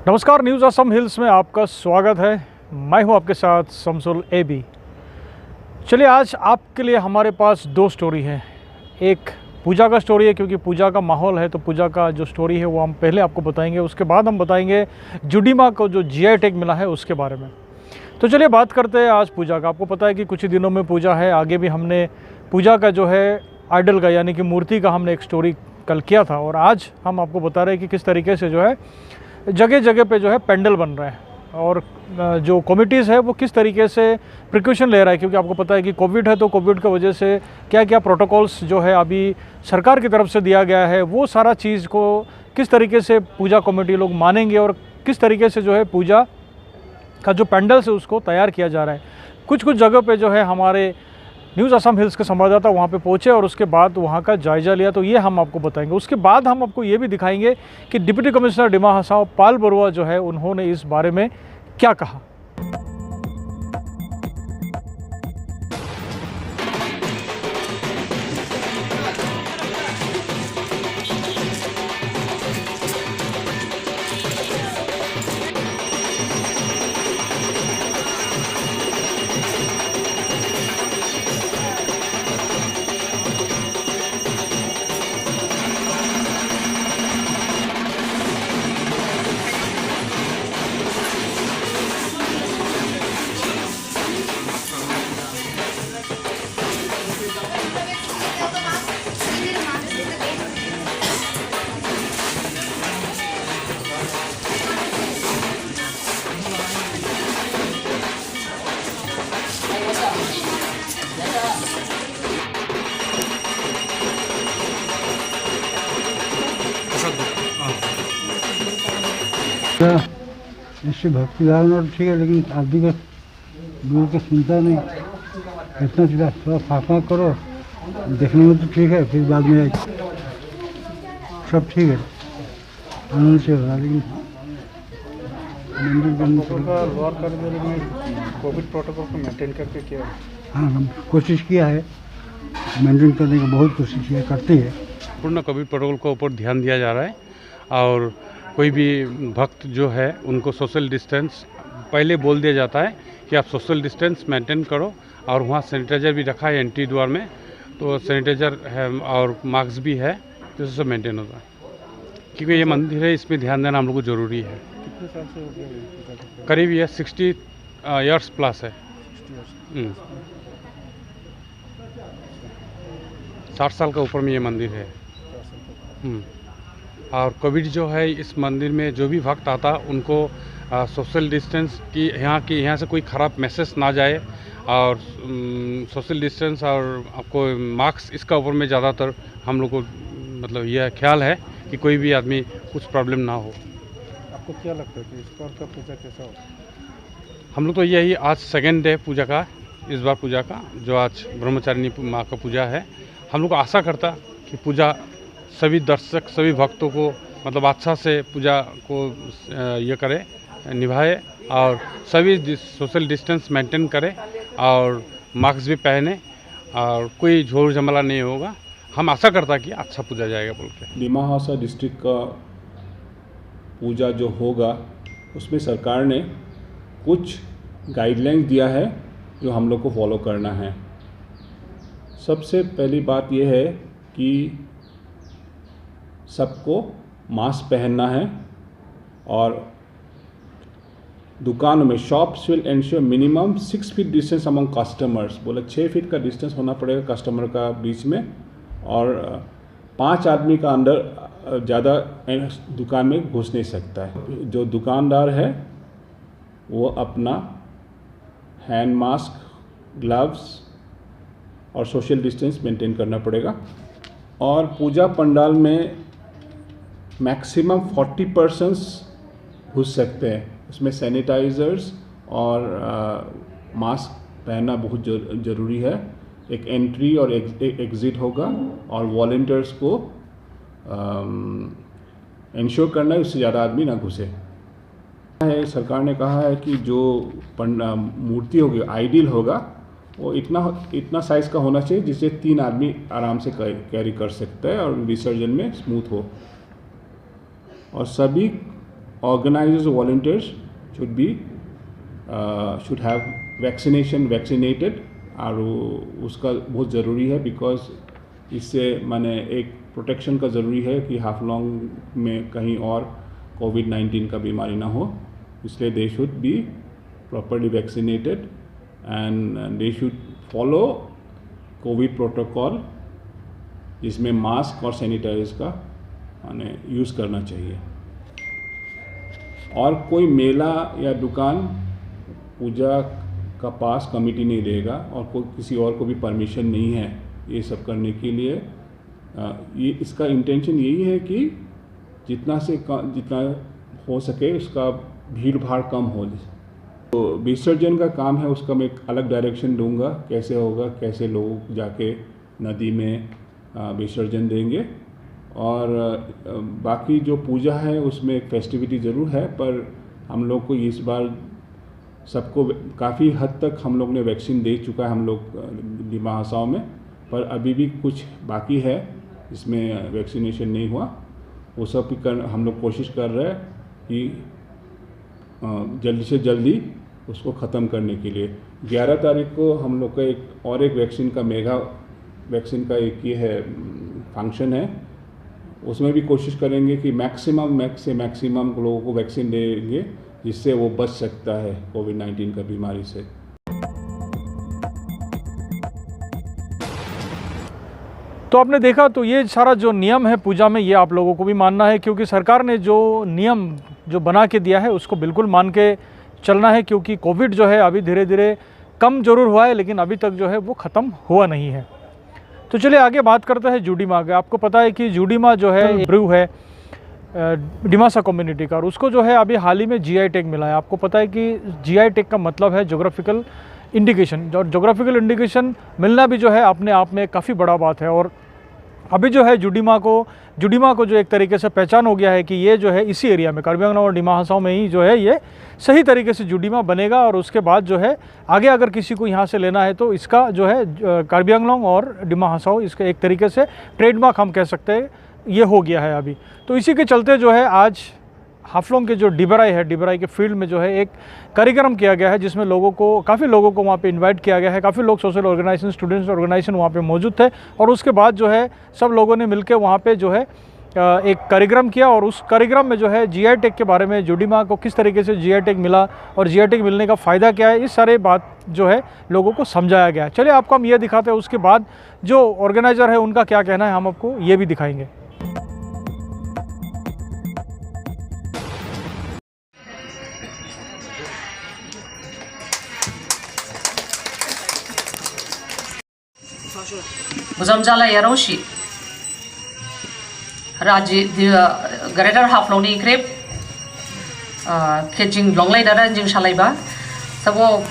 नमस्कार, news Assam hills में आपका स्वागत है। मैं हूं आपके साथ शमसुल एबी। चलिए, आज आपके लिए हमारे पास दो स्टोरी है। एक पूजा का स्टोरी है, क्योंकि पूजा का माहौल है, तो पूजा का जो स्टोरी है वो हम पहले आपको बताएंगे। उसके बाद हम बताएंगे जुडीमा को जो जीआई टैग मिला है उसके बारे में। तो चलिए बात करते हैं आज पूजा का। आपको पता है कि कुछ ही दिनों में पूजा है। आगे भी हमने पूजा का जो है आइडल का, यानी कि मूर्ति का, हमने एक स्टोरी कल किया था। और आज हम आपको बता रहे हैं कि किस तरीके से जो है जगह जगह पे जो है पेंडल बन रहे हैं, और जो कमिटीज़ है वो किस तरीके से प्रिकॉशन ले रहा है। क्योंकि आपको पता है कि कोविड है, तो कोविड की वजह से क्या क्या प्रोटोकॉल्स जो है अभी सरकार की तरफ से दिया गया है, वो सारा चीज़ को किस तरीके से पूजा कमेटी लोग मानेंगे, और किस तरीके से जो है पूजा का जो पेंडल्स है उसको तैयार किया जा रहा है। कुछ कुछ जगह पे जो है हमारे न्यूज़ असम हिल्स के संवाददाता वहाँ पे पहुँचे और उसके बाद वहाँ का जायज़ा लिया, तो ये हम आपको बताएंगे। उसके बाद हम आपको ये भी दिखाएंगे कि डिप्टी कमिश्नर डिमा हसाओ पाल बरुआ जो है उन्होंने इस बारे में क्या कहा। इससे भक्ति भावना तो ठीक है, लेकिन आदमी का दूर का सुनता नहीं। इतना सीधा थोड़ा फाँका करो, देखने में तो ठीक है, फिर बाद में सब ठीक है, आनंद से होगा। लेकिन कोविड प्रोटोकॉल को मेंटेन करके किया। हाँ, हम कोशिश किया है, मेंटेन करने की बहुत कोशिश किया, करते हैं। पूर्ण कोविड प्रोटोकॉल के ऊपर ध्यान दिया जा रहा है, और कोई भी भक्त जो है उनको सोशल डिस्टेंस पहले बोल दिया जाता है कि आप सोशल डिस्टेंस मेंटेन करो। और वहाँ सैनिटाइज़र भी रखा है एंट्री द्वार में, तो सैनिटाइज़र है और मास्क भी है, तो सब मेंटेन होता है। क्योंकि ये मंदिर है, इसमें ध्यान देना हम लोग को ज़रूरी है। कितने साल से हो गया? करीब ये 60 ईयर्स प्लस है। 60 साल का ऊपर में ये मंदिर है। और कोविड जो है, इस मंदिर में जो भी भक्त आता उनको सोशल डिस्टेंस की यहाँ से कोई ख़राब मैसेज ना जाए, और सोशल डिस्टेंस और आपको मास्क, इसका ऊपर में ज़्यादातर हम लोग को मतलब यह ख्याल है कि कोई भी आदमी कुछ प्रॉब्लम ना हो। आपको क्या लगता है कि इस बार का पूजा कैसा हो? हम लोग तो यही, आज सेकेंड डे पूजा का, इस बार पूजा का जो आज ब्रह्मचारिणी माँ का पूजा है, हम लोग को आशा करता कि पूजा सभी दर्शक, सभी भक्तों को मतलब अच्छा से पूजा को ये करे, निभाए, और सभी सोशल डिस्टेंस मेंटेन करे, और मास्क भी पहने, और कोई झोर झमेला नहीं होगा। हम आशा करता कि अच्छा पूजा जाएगा बोल के। डिमा हासा डिस्ट्रिक्ट का पूजा जो होगा, उसमें सरकार ने कुछ गाइडलाइंस दिया है जो हम लोग को फॉलो करना है। सबसे पहली बात यह है कि सबको मास्क पहनना है, और दुकानों में shops will ensure minimum 6 feet distance among customers. बोला 6 फीट का डिस्टेंस होना पड़ेगा कस्टमर का बीच में, और 5 आदमी का अंदर ज़्यादा दुकान में घुस नहीं सकता है। जो दुकानदार है वो अपना हैंड मास्क, ग्लव्स और सोशल डिस्टेंस मेंटेन करना पड़ेगा। और पूजा पंडाल में मैक्सिमम 40 पर्सन्स घुस सकते हैं। उसमें सैनिटाइज़र्स और मास्क पहनना बहुत ज़रूरी है। एक एंट्री और एग्ज़िट होगा, और वॉलंटियर्स को इंश्योर करना है उससे ज़्यादा आदमी ना घुसे। सरकार ने कहा है कि जो मूर्ति होगी, आइडियल होगा, वो इतना साइज़ का होना चाहिए जिससे 3 आदमी आराम से कैरी कर सकता है और विसर्जन में स्मूथ हो। और सभी organizers volunteers should have vaccinated और उसका बहुत ज़रूरी है बिकॉज इससे माने एक प्रोटेक्शन का ज़रूरी है कि हाफलोंग में कहीं और कोविड-19 का बीमारी ना हो, इसलिए they should be properly vaccinated and they should follow Covid protocol, जिसमें मास्क और सैनिटाइजर का माने यूज़ करना चाहिए। और कोई मेला या दुकान पूजा का पास कमेटी नहीं देगा और कोई किसी और को भी परमिशन नहीं है ये सब करने के लिए। ये इसका इंटेंशन यही है कि जितना हो सके उसका भीड़ भाड़ कम हो। तो विसर्जन का काम है, उसका मैं एक अलग डायरेक्शन दूंगा, कैसे होगा, कैसे लोग जाके नदी में विसर्जन देंगे। और बाकी जो पूजा है उसमें एक फेस्टिविटी ज़रूर है, पर हम लोग को इस बार सबको काफ़ी हद तक हम लोग ने वैक्सीन दे चुका है हम लोग डिमा हासाओ में, पर अभी भी कुछ बाकी है इसमें वैक्सीनेशन नहीं हुआ। वो सब हम लोग कोशिश कर रहे हैं कि जल्दी से जल्दी उसको ख़त्म करने के लिए। 11 तारीख को हम लोग का एक वैक्सीन का मेगा वैक्सीन का एक ये है फंक्शन है, उसमें भी कोशिश करेंगे कि मैक्सिमम लोगों को वैक्सीन देंगे जिससे वो बच सकता है कोविड-19 का बीमारी से। तो आपने देखा, तो ये सारा जो नियम है पूजा में, ये आप लोगों को भी मानना है, क्योंकि सरकार ने जो नियम जो बना के दिया है उसको बिल्कुल मान के चलना है, क्योंकि कोविड जो है अभी धीरे धीरे कम जरूर हुआ है लेकिन अभी तक जो है वो ख़त्म हुआ नहीं है। तो चलिए आगे बात करते हैं जुडीमा के। आपको पता है कि जुडीमा जो है ब्रू है डिमासा कम्युनिटी का, और उसको जो है अभी हाल ही में जीआई टैग मिला है। आपको पता है कि जीआई टैग का मतलब है ज्योग्राफिकल इंडिकेशन, और ज्योग्राफिकल इंडिकेशन मिलना भी जो है अपने आप में काफ़ी बड़ा बात है। और अभी जो है जुडीमा को जो एक तरीके से पहचान हो गया है कि ये जो है इसी एरिया में कार्बी आंगलॉन्ग और डिमा हासाओ में ही जो है ये सही तरीके से जुडीमा बनेगा। और उसके बाद जो है आगे अगर किसी को यहाँ से लेना है तो इसका जो है कार्बी आंगलॉन्ग और डिमा हासाओ इसका एक तरीके से ट्रेडमार्क हम कह सकते हैं ये हो गया है अभी। तो इसी के चलते जो है आज हाफलोंग के जो डिबराई है, डिबराई के फील्ड में जो है एक कार्यक्रम किया गया है जिसमें काफ़ी लोगों को वहाँ पे इनवाइट किया गया है। काफ़ी लोग सोशल ऑर्गेनाइजेशन, स्टूडेंट्स ऑर्गेनाइजेशन वहाँ पे मौजूद थे, और उसके बाद जो है सब लोगों ने मिलकर वहाँ पे जो है एक कार्यक्रम किया, और उस कार्यक्रम में जो है जीआई टैग के बारे में, जुडीमा को किस तरीके से जीआई टैग मिला और जीआई टैग मिलने का फ़ायदा क्या है, इस सारे बात जो है लोगों को समझाया गया। चलिए आपको हम ये दिखाते हैं, उसके बाद जो ऑर्गेनाइज़र है उनका क्या कहना है हम आपको ये भी दिखाएँगे। Buzamjala Yaroshi Raji Greater Haflongni Krip Kejing Longlay Dara Jing Shalaiba Sabo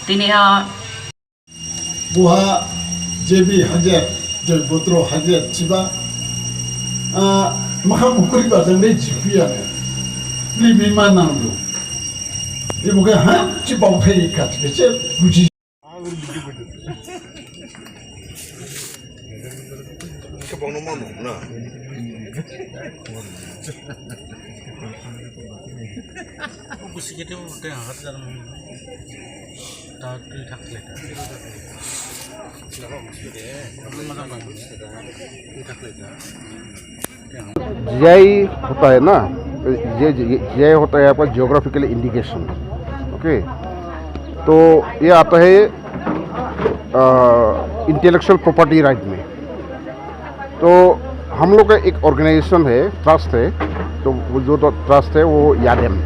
Diniha Buha JB Hajar Jai Botro Hajar Chiba Mahamukuri Bazangre Chifia Libima Namdu Ibuka Han Chibau Pei Kat Buji GI होता है ना, ये GI होता है आपका geographical indication. Okay, तो ये आता है इंटेलेक्चुअल प्रॉपर्टी राइट में। तो हम लोग का एक ऑर्गेनाइजेशन है, ट्रस्ट है, तो वो जो ट्रस्ट है वो YADEM,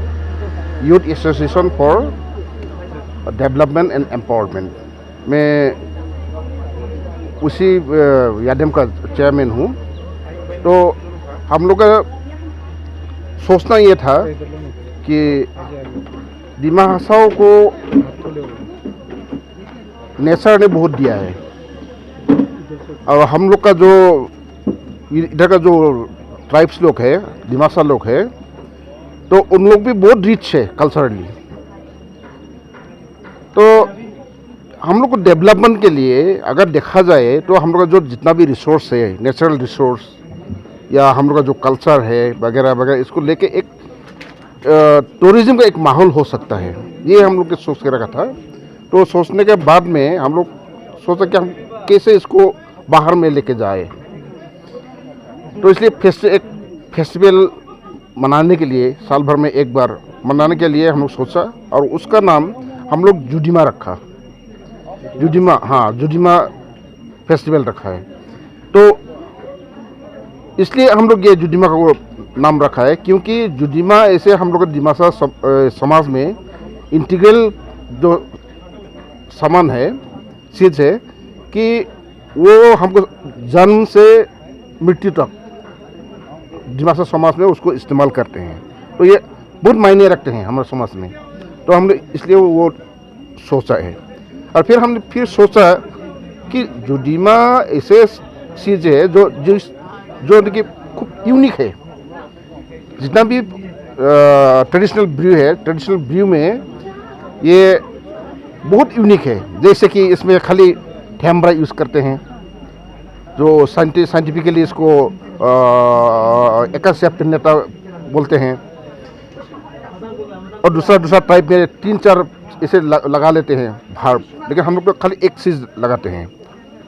youth association for development and empowerment, मैं उसी याडेम का चेयरमैन हूँ। तो हम लोग का सोचना ये था कि डिमा हासाओ को नेचर ने बहुत दिया है, और हम लोग का जो इधर का जो ट्राइब्स लोग है, डिमासा लोग है, तो उन लोग भी बहुत रिच है कल्चरली। तो हम लोग को डेवलपमेंट के लिए अगर देखा जाए तो हम लोग का जो जितना भी रिसोर्स है, नेचुरल रिसोर्स या हम लोग का जो कल्चर है वगैरह वगैरह, इसको लेके एक टूरिज्म का एक माहौल हो सकता है, ये हम लोग के सोच के रखा था। तो सोचने के बाद में हम लोग सोचा कि हम कैसे इसको बाहर में लेके जाए। तो इसलिए एक फेस्टिवल मनाने के लिए, साल भर में एक बार मनाने के लिए हम लोग सोचा, और उसका नाम हम लोग जुडिमा रखा। जुडिमा फेस्टिवल रखा है। तो इसलिए हम लोग ये जुडिमा का नाम रखा है, क्योंकि जुडिमा ऐसे हम लोग दिमासा समाज में इंटीग्रल जो सामान है, चीज़ है, कि वो हमको जन्म से मृत्यु तक दिमासा समाज में उसको इस्तेमाल करते हैं। तो ये बहुत मायने रखते हैं हमारे समाज में। तो हमने इसलिए वो सोचा है। और फिर हमने सोचा कि जुडिमा ऐसे चीज़ है जो कि खूब यूनिक है। जितना भी ट्रेडिशनल ब्रू है, ट्रेडिशनल ब्रू में ये बहुत यूनिक है। जैसे कि इसमें खाली ठेम्ब्रा यूज़ करते हैं, जो साइंटिफिकली इसको एकासिया पिन्नेटा बोलते हैं, और दूसरा टाइप में 3-4 इसे लगा लेते हैं भार। लेकिन हम लोग तो खाली एक चीज़ लगाते हैं।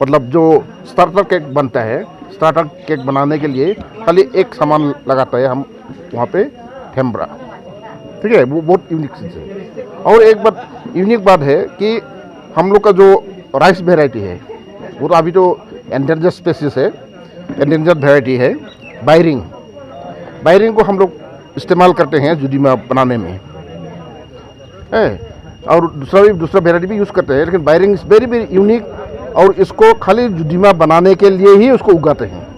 मतलब जो स्टार्टर केक बनता है, स्टार्टर केक बनाने के लिए खाली एक सामान लगाता है हम वहाँ पे, ठेम्ब्रा। ठीक है, वो बहुत यूनिक चीज़ है। और एक बात यूनिक बात है कि हम लोग का जो राइस वेराइटी है, वो तो अभी तो एंडेंजर स्पीशीज है, एंडेंजर वेराइटी है, बायरिंग को हम लोग इस्तेमाल करते हैं जुडिमा बनाने में है। और दूसरा वेराइटी भी यूज़ करते हैं, लेकिन wiring is very very unique, और इसको खाली जुडिमा बनाने के लिए ही उसको उगाते हैं।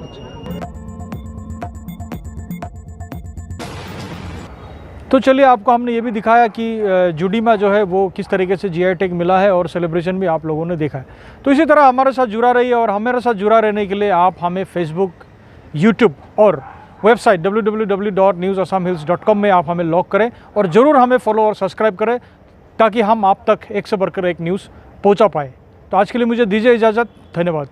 तो चलिए, आपको हमने ये भी दिखाया कि जुडिमा जो है वो किस तरीके से जीआई टैग मिला है, और सेलिब्रेशन भी आप लोगों ने देखा है। तो इसी तरह हमारे साथ जुड़ा रहिए, और हमारे साथ जुड़ा रहने के लिए आप हमें फेसबुक, यूट्यूब और वेबसाइट www.newsassamhills.com में आप हमें लॉग करें, और ज़रूर हमें फॉलो और सब्सक्राइब करें, ताकि हम आप तक एक से बढ़कर एक न्यूज़ पहुंचा पाए। तो आज के लिए मुझे दीजिए इजाज़त। धन्यवाद।